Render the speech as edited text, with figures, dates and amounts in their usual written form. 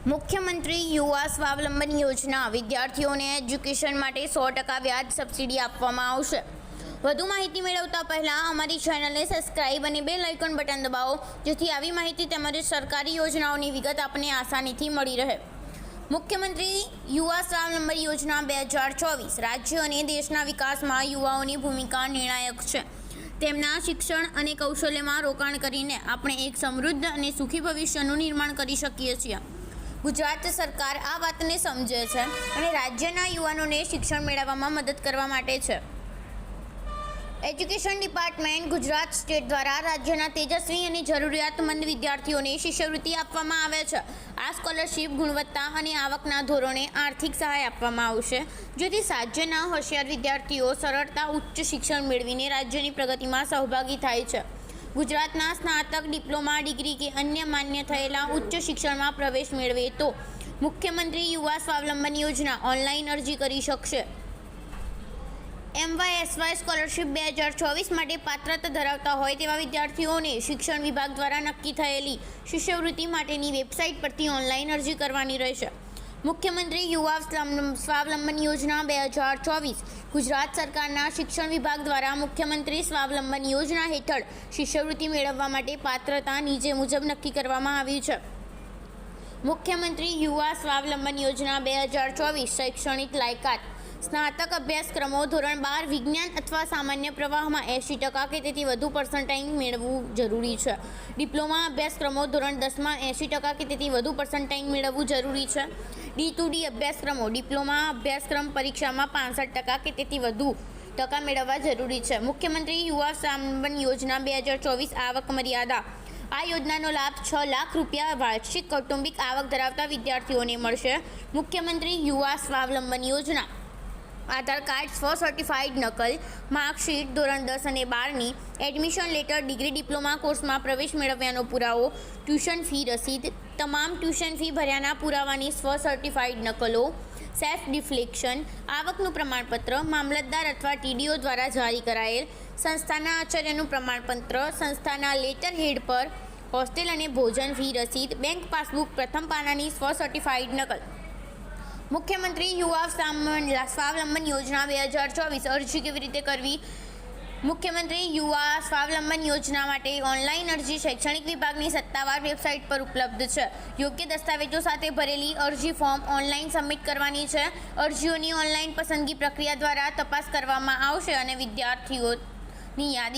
મુખ્યમંત્રી યુવા સ્વાવલંબન યોજના વિદ્યાર્થીઓને એજ્યુકેશન માટે 100% વ્યાજ સબસિડી આપવામાં આવશે। વધુ માહિતી મેળવતા પહેલાં અમારી ચેનલને સબસ્ક્રાઇબ અને બેલ આઇકોન બટન દબાવો, જેથી આવી માહિતી તેમજ સરકારી યોજનાઓની વિગત આપને આસાનીથી મળી રહે। મુખ્યમંત્રી યુવા સ્વાવલંબન યોજના 2024 રાજ્ય અને દેશના વિકાસમાં યુવાઓની ભૂમિકા નિર્ણાયક છે। તેમના શિક્ષણ અને કૌશલ્યમાં રોકાણ કરીને આપણે એક સમૃદ્ધ અને સુખી ભવિષ્યનું નિર્માણ કરી શકીએ છીએ। ગુજરાત સરકાર આ વાતને સમજે છે અને રાજ્યના યુવાનોને શિક્ષણ મેળવવામાં મદદ કરવા માટે છે। એજ્યુકેશન ડિપાર્ટમેન્ટ ગુજરાત સ્ટેટ દ્વારા રાજ્યના તેજસ્વી અને જરૂરિયાતમંદ વિદ્યાર્થીઓને શિષ્યવૃત્તિ આપવામાં આવે છે। આ સ્કોલરશિપ ગુણવત્તા અને આવકના ધોરણે આર્થિક સહાય આપવામાં આવશે, જેથી રાજ્યના હોશિયાર વિદ્યાર્થીઓ સરળતા ઉચ્ચ શિક્ષણ મેળવીને રાજ્યની પ્રગતિમાં સહભાગી થાય છે। ગુજરાતના સ્નાતક, ડિપ્લોમા, ડિગ્રી કે અન્ય માન્ય થયેલા ઉચ્ચ શિક્ષણમાં પ્રવેશ મેળવે તો મુખ્યમંત્રી યુવા સ્વાવલંબન યોજના ઓનલાઈન અરજી કરી શકશે। MYSY સ્કોલરશિપ 2024 માટે પાત્રતા ધરાવતા હોય તેવા વિદ્યાર્થીઓને શિક્ષણ વિભાગ દ્વારા નક્કી થયેલી શિષ્યવૃત્તિ માટેની વેબસાઇટ પરથી ઓનલાઈન અરજી કરવાની રહેશે। મુખ્યમંત્રી યુવા સ્વાવલંબન યોજના 2024 ગુજરાત સરકારના શિક્ષણ વિભાગ દ્વારા મુખ્યમંત્રી સ્વાવલંબન યોજના હેઠળ શિષ્યવૃત્તિ મેળવવા માટે પાત્રતા નીચે મુજબ નક્કી કરવામાં આવી છે। મુખ્યમંત્રી યુવા સ્વાવલંબન યોજના 2024 શૈક્ષણિક લાયકાત: સ્નાતક અભ્યાસક્રમો ધોરણ 12 વિજ્ઞાન અથવા સામાન્ય પ્રવાહમાં 80% કે તેથી વધુ પર્સન્ટાઇલ મેળવવું જરૂરી છે। ડિપ્લોમા અભ્યાસક્રમો ધોરણ 10માં 80% કે તેથી વધુ પર્સન્ટાઇલ મેળવવું જરૂરી છે। D2D અભ્યાસક્રમો ડિપ્લોમા અભ્યાસક્રમ પરીક્ષામાં 65% કે તેથી વધુ ટકા મેળવવા જરૂરી છે। મુખ્યમંત્રી યુવા સ્વાવલંબન યોજના 2024 આવક મર્યાદા: આ યોજનાનો લાભ 6 લાખ રૂપિયા વાર્ષિક કૌટુંબિક આવક ધરાવતા વિદ્યાર્થીઓને મળશે। મુખ્યમંત્રી યુવા સ્વાવલંબન યોજના આધાર કાર્ડ, સ્વ-સર્ટિફાઇડ નકલ, માર્કશીટ, ધોરણ 10 અને 12ની એડમિશન લેટર, ડિગ્રી ડિપ્લોમા કોર્સમાં પ્રવેશ મેળવ્યાનો પુરાવો, ટ્યુશન ફી રસીદ, તમામ ટ્યુશન ફી ભર્યાના પુરાવાની સ્વ-સર્ટિફાઇડ નકલો, સેલ્ફ ડિક્લેરેશન, આવકનું પ્રમાણપત્ર, મામલતદાર અથવા TDO દ્વારા જારી કરાયેલ સંસ્થાના આચાર્યનું પ્રમાણપત્ર, સંસ્થાના લેટર હેડ પર હોસ્ટેલ અને ભોજન ફી રસીદ, બેંક પાસબુક પ્રથમ પાનાની સ્વ-સર્ટિફાઇડ નકલ। મુખ્યમંત્રી યુવા સ્વાવલંબન યોજના 2024 અરજી કેવી રીતે કરવી? મુખ્યમંત્રી યુવા સ્વાવલંબન યોજના માટે ઓનલાઈન અરજી શૈક્ષણિક વિભાગની સત્તાવાર વેબસાઇટ પર ઉપલબ્ધ છે। યોગ્ય દસ્તાવેજો સાથે ભરેલી અરજી ફોર્મ ઓનલાઈન સબમિટ કરવાની છે। અરજીઓની ઓનલાઈન પસંદગી પ્રક્રિયા દ્વારા તપાસ કરવામાં આવશે અને વિદ્યાર્થીઓની યાદી